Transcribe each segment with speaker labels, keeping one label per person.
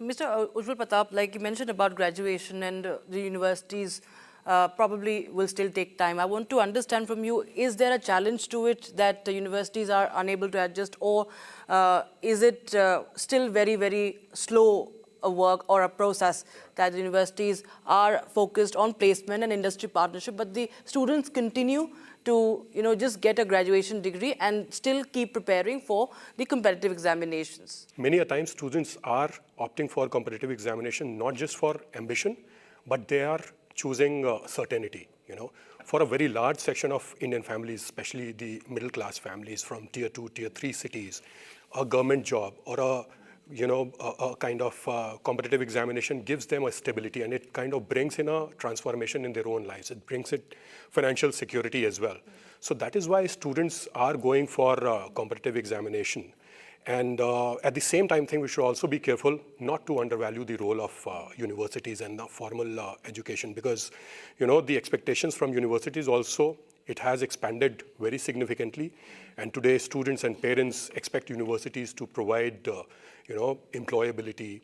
Speaker 1: Mr. Ujjwal Pratap, like you mentioned about graduation and the universities probably will still take time. I want to understand from you, is there a challenge to it that the universities are unable to adjust, or is it still very, very slow a work or a process that the universities are focused on placement and industry partnership, but the students continue to, just get a graduation degree and still keep preparing for the competitive examinations?
Speaker 2: Many a time students are opting for competitive examination, not just for ambition, but they are choosing certainty. For a very large section of Indian families, especially the middle class families from tier 2, tier 3 cities, a government job or a kind of competitive examination gives them a stability, and it kind of brings in a transformation in their own lives. It brings it financial security as well. So that is why students are going for competitive examination. And at the same time, I think we should also be careful not to undervalue the role of universities and formal education, because, the expectations from universities also, it has expanded very significantly. And today, students and parents expect universities to provide, employability.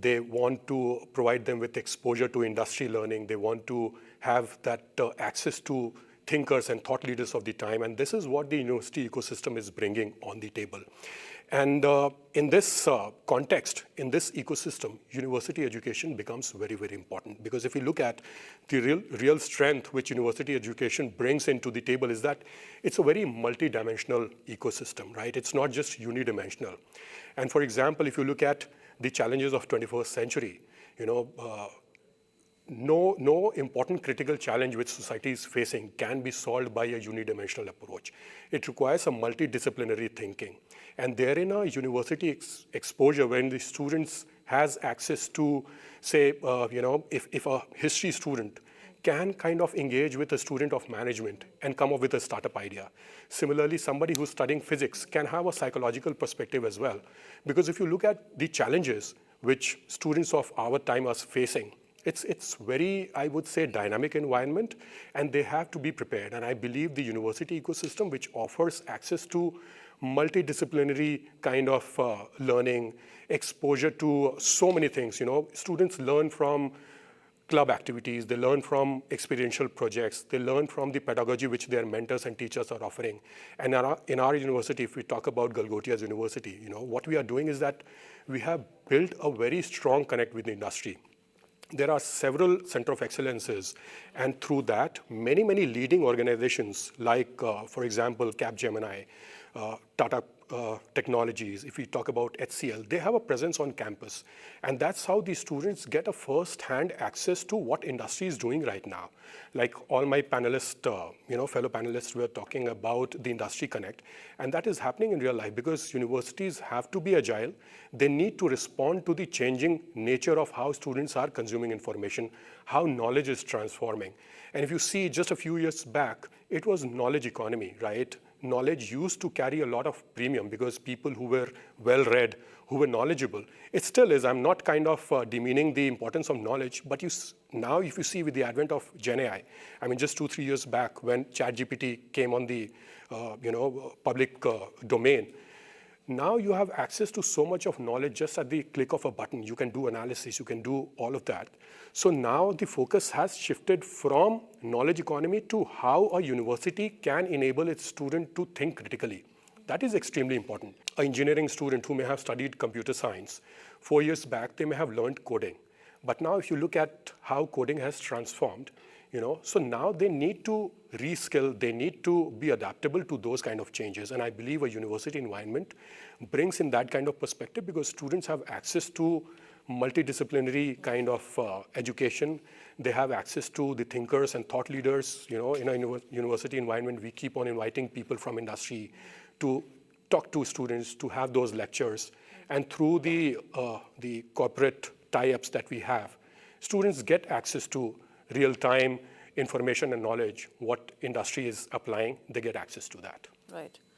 Speaker 2: They want to provide them with exposure to industry learning. They want to have that access to thinkers and thought leaders of the time. And this is what the university ecosystem is bringing on the table. And in this context, in this ecosystem, university education becomes very, very important. Because if you look at the real strength which university education brings into the table is that it's a very multi-dimensional ecosystem, right? It's not just unidimensional. And for example, if you look at the challenges of 21st century, no important critical challenge which society is facing can be solved by a unidimensional approach. It requires a multidisciplinary thinking. And therein a university exposure when the students has access to, say, if a history student can kind of engage with a student of management and come up with a startup idea. Similarly, somebody who's studying physics can have a psychological perspective as well. Because if you look at the challenges which students of our time are facing, it's very, I would say, dynamic environment, and they have to be prepared. And I believe the university ecosystem, which offers access to multidisciplinary kind of learning, exposure to so many things. Students learn from club activities, they learn from experiential projects, they learn from the pedagogy which their mentors and teachers are offering. And in our university, if we talk about Galgotias University, what we are doing is that we have built a very strong connect with the industry. There are several center of excellences, and through that, many leading organizations like, for example, Capgemini, Tata Technologies, if we talk about HCL, they have a presence on campus. And that's how the students get a first-hand access to what industry is doing right now. Like all my panelists, fellow panelists were talking about the industry connect. And that is happening in real life because universities have to be agile. They need to respond to the changing nature of how students are consuming information, how knowledge is transforming. And if you see just a few years back, it was knowledge economy, right? Knowledge used to carry a lot of premium because people who were well-read, who were knowledgeable, it still is. I'm not kind of demeaning the importance of knowledge, but now if you see with the advent of Gen AI, I mean, just 2-3 years back when ChatGPT came on the public domain, now you have access to so much of knowledge just at the click of a button. You can do analysis, you can do all of that. So now the focus has shifted from knowledge economy to how a university can enable its student to think critically. That is extremely important. An engineering student who may have studied computer science, 4 years back, they may have learned coding. But now if you look at how coding has transformed, so now they need to reskill, they need to be adaptable to those kind of changes. And I believe a university environment brings in that kind of perspective because students have access to multidisciplinary kind of education. They have access to the thinkers and thought leaders. In a university environment, we keep on inviting people from industry to talk to students, to have those lectures. And through the corporate tie-ups that we have, students get access to real-time information and knowledge, what industry is applying, they get access to that.
Speaker 1: Right.